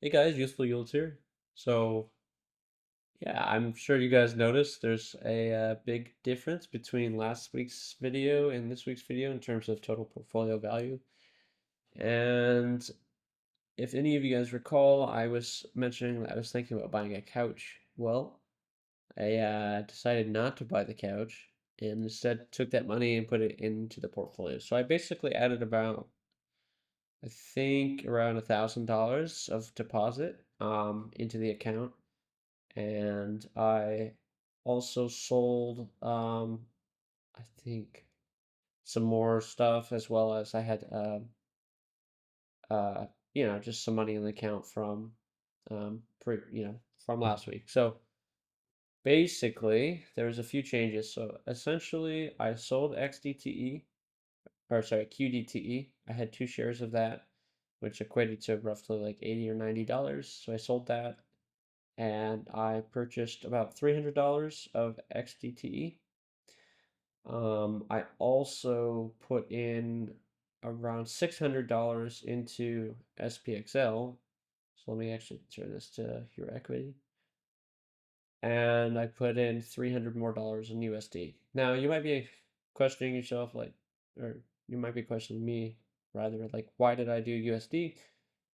Hey guys, Useful Yields here. So, yeah, I'm sure you guys noticed there's a big difference between last week's video and this week's video in terms of total portfolio value. And if any of you guys recall, I was mentioning that I was thinking about buying a couch. Well, I decided not to buy the couch and instead took that money and put it into the portfolio. So I basically added about, I think, around $1,000 of deposit into the account. And I also sold I think some more stuff, as well as I had uh just some money in the account from from last week. So basically there was a few changes. So essentially I sold XDTE, or sorry, QDTE. I had 2 shares of that, which equated to roughly like $80 or $90. So I sold that, and I purchased about $300 of XDTE. I also put in around $600 into SPXL. So let me actually turn this to your equity. And I put in $300 more in USD. Now you might be questioning yourself, like, or you might be questioning me rather, like, why did I do USD?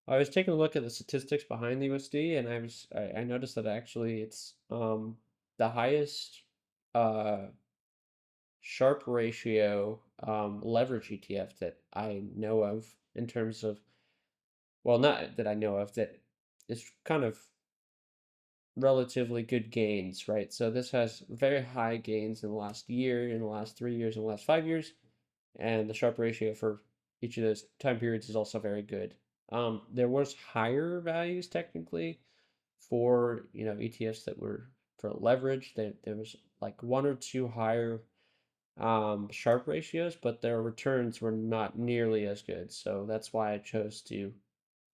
I was taking a look at the statistics behind the USD, and I noticed that actually it's the highest uh Sharp ratio leverage ETF that I know of, in terms of, well, not that I know of, that is kind of relatively good gains, right? So this has very high gains in the last year, in the last 3 years, in the last 5 years, and the Sharp ratio for each of those time periods is also very good. There was higher values technically for ETFs that were for leverage. There was like one or two higher Sharp ratios, but their returns were not nearly as good. So that's why I chose to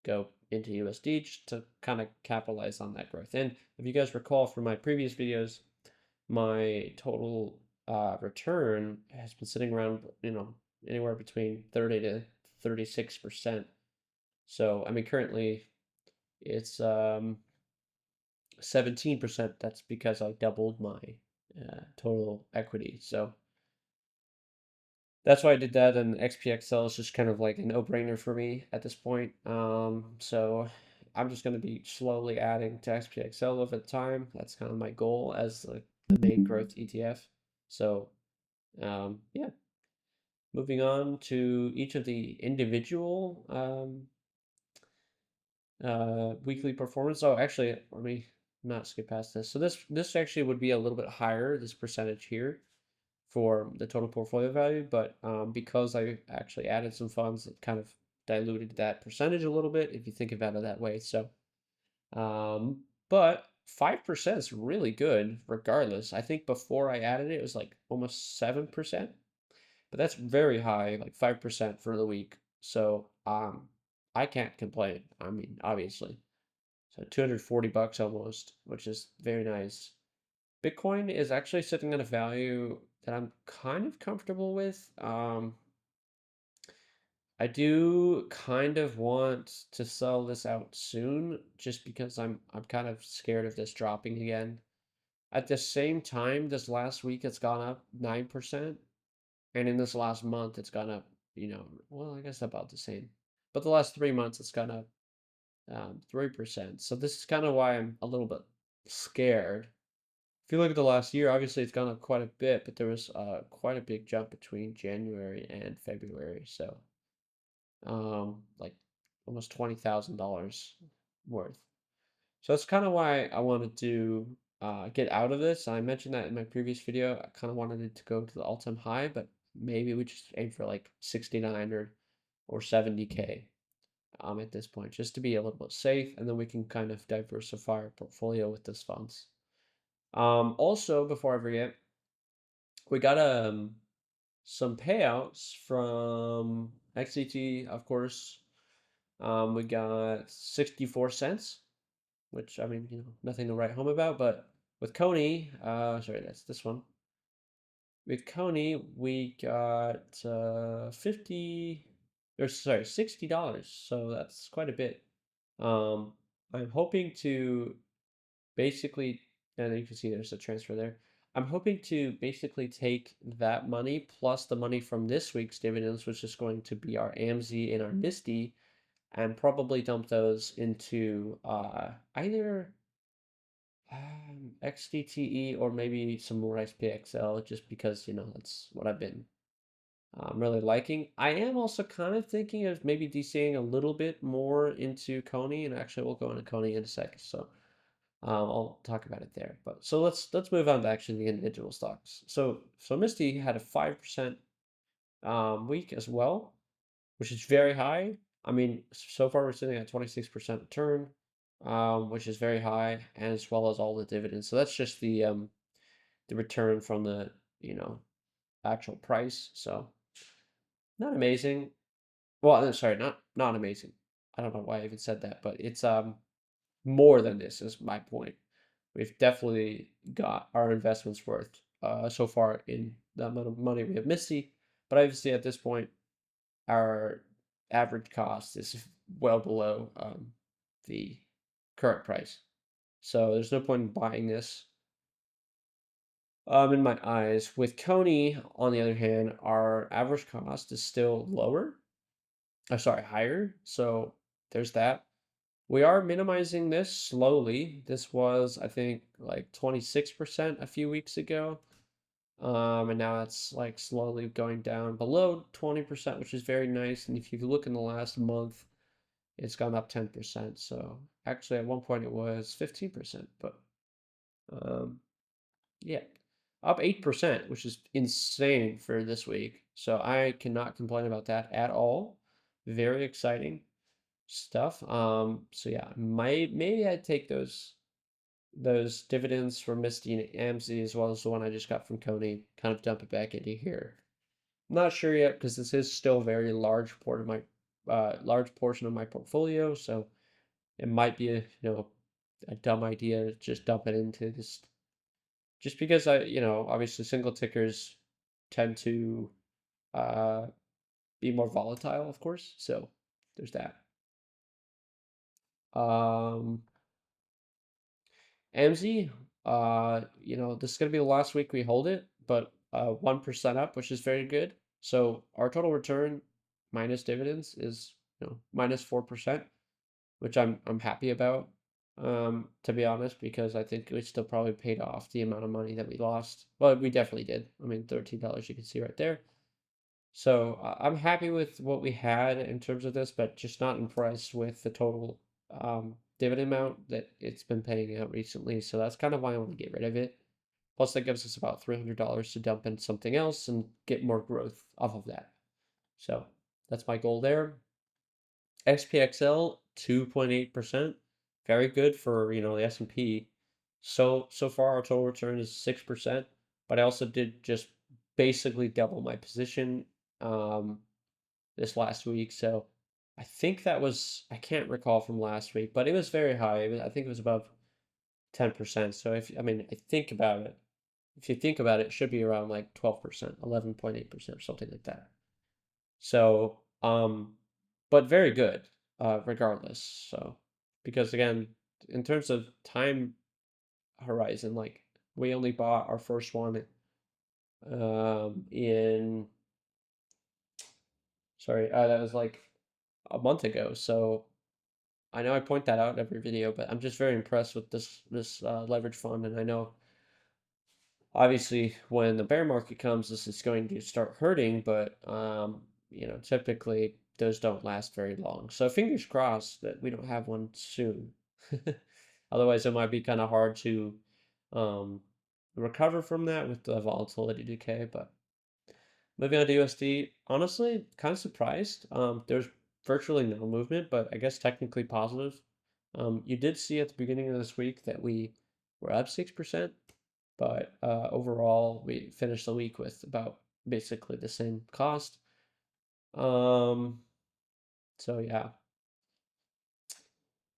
go into USD, just to kind of capitalize on that growth. And if you guys recall from my previous videos, my total return has been sitting around, anywhere between 30 to 36%. So, I mean, currently it's 17%. That's because I doubled my total equity. So, that's why I did that, and SPXL is just kind of like a no-brainer for me at this point. So I'm just going to be slowly adding to SPXL over time. That's kind of my goal as the main growth ETF. So yeah, moving on to each of the individual weekly performance. Oh, actually, let me not skip past this. So this actually would be a little bit higher, this percentage here, for the total portfolio value, but because I actually added some funds, it kind of diluted that percentage a little bit if you think about it that way. So, but 5% is really good regardless. I think before I added it, it was like almost 7%, but that's very high, like 5% for the week. So, I can't complain. I mean, obviously. So $240 almost, which is very nice. Bitcoin is actually sitting at a value that I'm kind of comfortable with. I do kind of want to sell this out soon, just because I'm kind of scared of this dropping again. At the same time, this last week it's gone up 9%, and in this last month it's gone up, well, I guess about the same. But the last 3 months it's gone up 3%. So this is kind of why I'm a little bit scared. If you look at the last year, obviously it's gone up quite a bit, but there was quite a big jump between January and February. So, like almost $20,000 worth. So that's kind of why I wanted to get out of this. I mentioned that in my previous video. I kind of wanted it to go to the all-time high, but maybe we just aim for like 69 or 70K at this point, just to be a little bit safe, and then we can kind of diversify our portfolio with those funds. Also, before I forget, we got some payouts from XCT, of course. We got 64 cents, which, I mean, nothing to write home about. But with Coney, sorry, that's this one. With Coney, we got 50, or sorry, $60. So that's quite a bit. Um, I'm hoping to basically, and you can see there's a transfer there. I'm hoping to basically take that money plus the money from this week's dividends, which is going to be our AMZ and our Misty, and probably dump those into either XDTE or maybe some more SPXL, just because that's what I've been really liking. I am also kind of thinking of maybe DCing a little bit more into Coney, and actually we'll go into Coney in a second. So I'll talk about it there. But so let's move on to actually the individual stocks. So Misty had a 5% week as well, which is very high. I mean, so far we're sitting at 26% return, which is very high, and as well as all the dividends. So that's just the return from the actual price. So not amazing. Well, sorry, not amazing. I don't know why I even said that, but it's more than this is my point. We've definitely got our investments worth so far in the amount of money we have Misty, but obviously at this point our average cost is well below the current price. So there's no point in buying this in my eyes. With Coney, on the other hand, our average cost is still lower. Sorry, higher. So there's that. We are minimizing this slowly. This was, I think, like 26% a few weeks ago. And now it's like slowly going down below 20%, which is very nice. And if you look in the last month, it's gone up 10%. So actually, at one point it was 15%, but um, yeah, up 8%, which is insane for this week. So I cannot complain about that at all. Very exciting stuff. So yeah, maybe I'd take those dividends from Misty and AMC as well as the one I just got from Coney, kind of dump it back into here. Not sure yet because this is still a very large portion of my portfolio, so it might be a dumb idea to just dump it into this, just because obviously single tickers tend to uh be more volatile, of course. So there's that. Um, AMZ, this is gonna be the last week we hold it, but 1% up, which is very good. So our total return minus dividends is minus 4%, which I'm happy about. To be honest, because I think we still probably paid off the amount of money that we lost. Well, we definitely did. I mean, $13 you can see right there. So I'm happy with what we had in terms of this, but just not impressed with the total dividend amount that it's been paying out recently. So that's kind of why I want to get rid of it. Plus, that gives us about $300 to dump in something else and get more growth off of that. So that's my goal there. SPXL 2.8%, very good for the S&P. So far our total return is 6%, but I also did just basically double my position this last week. So I think that was, I can't recall from last week, but it was very high. I think it was above 10%. So I think about it. If you think about it, it should be around like 12%, 11.8% or something like that. So, but very good, regardless. So, because again, in terms of time horizon, like we only bought our first one, in, sorry, that was like a month ago. So I know I point that out in every video, but I'm just very impressed with this leverage fund, and I know obviously when the bear market comes, this is going to start hurting, but typically those don't last very long. So fingers crossed that we don't have one soon. Otherwise, it might be kind of hard to um, recover from that with the volatility decay. But moving on to USD, honestly, kind of surprised. There's virtually no movement, but I guess technically positive. You did see at the beginning of this week that we were up 6%, but overall we finished the week with about basically the same cost. Um, so yeah,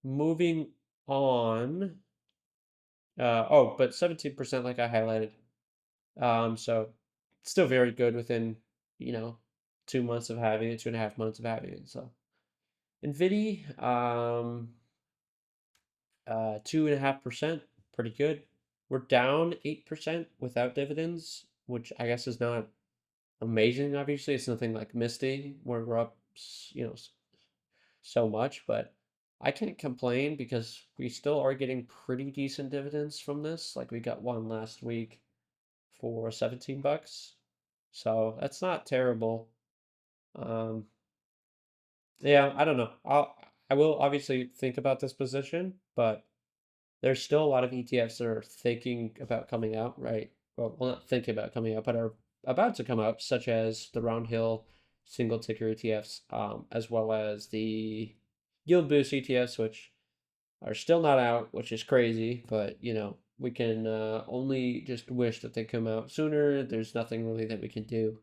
moving on. Oh, but 17% like I highlighted. So still very good within, you know, 2 months of having it, 2.5 months of having it. So NVIDIA, 2.5%, pretty good. We're down 8% without dividends, which I guess is not amazing. Obviously, it's nothing like Misty, where we're up, so much, but I can't complain because we still are getting pretty decent dividends from this. Like we got one last week for 17 bucks. So that's not terrible. Um, yeah, I don't know. I will obviously think about this position, but there's still a lot of ETFs that are thinking about coming out, right? Well, not thinking about coming out, but are about to come out, such as the Round Hill single ticker ETFs, as well as the Yield Boost ETFs, which are still not out, which is crazy, but we can only just wish that they come out sooner. There's nothing really that we can do.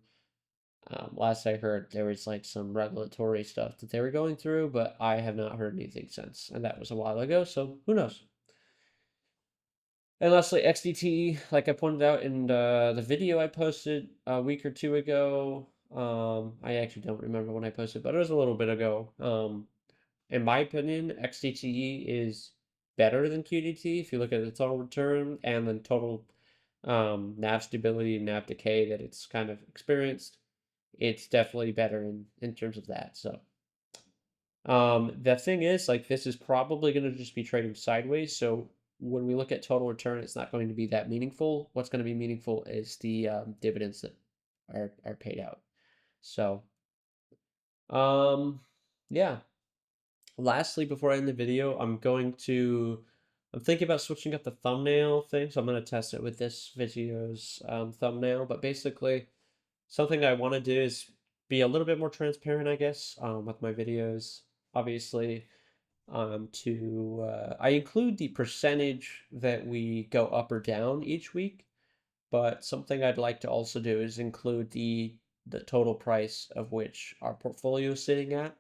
Last I heard, there was like some regulatory stuff that they were going through, but I have not heard anything since, and that was a while ago, so who knows? And lastly, XDT, like I pointed out in the video I posted a week or two ago. I actually don't remember when I posted, but it was a little bit ago. In my opinion, XDT is better than QDT if you look at the total return and the total nav stability and nav decay that it's kind of experienced. It's definitely better in terms of that. So the thing is, like, this is probably going to just be trading sideways. So when we look at total return, it's not going to be that meaningful. What's going to be meaningful is the dividends that are paid out. So, um, yeah. Lastly, before I end the video, I'm thinking about switching up the thumbnail thing. So I'm going to test it with this video's thumbnail. But basically, something I want to do is be a little bit more transparent, I guess, with my videos. Obviously, I include the percentage that we go up or down each week, but something I'd like to also do is include the total price of which our portfolio is sitting at,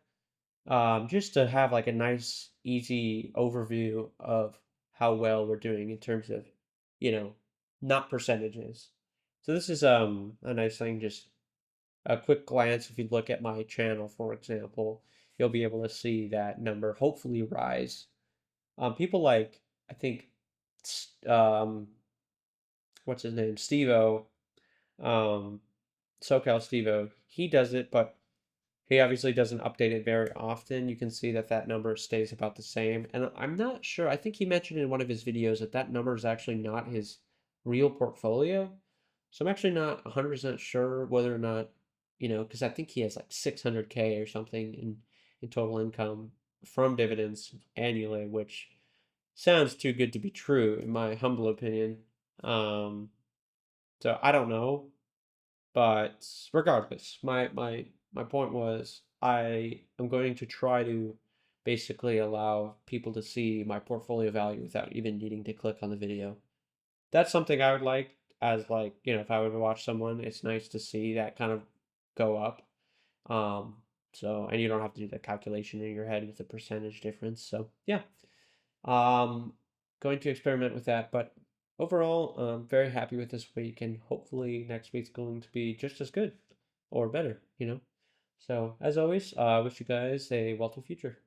just to have like a nice, easy overview of how well we're doing in terms of, you know, not percentages. So this is a nice thing, just a quick glance. If you look at my channel, for example, you'll be able to see that number hopefully rise. People like, I think, what's his name? Stevo, um, SoCal Stevo, he does it, but he obviously doesn't update it very often. You can see that that number stays about the same. And I'm not sure. I think he mentioned in one of his videos that that number is actually not his real portfolio. So I'm actually not 100% sure whether or not, because I think he has like 600K or something in total income from dividends annually, which sounds too good to be true, in my humble opinion. Um, so I don't know, but regardless, my point was I am going to try to basically allow people to see my portfolio value without even needing to click on the video. That's something I would like as like, if I were to watch someone, it's nice to see that kind of go up. Um, and you don't have to do the calculation in your head with the percentage difference. So yeah, um, going to experiment with that, but overall, I'm very happy with this week, and hopefully next week's going to be just as good or better. So as always, I wish you guys a wealthy future.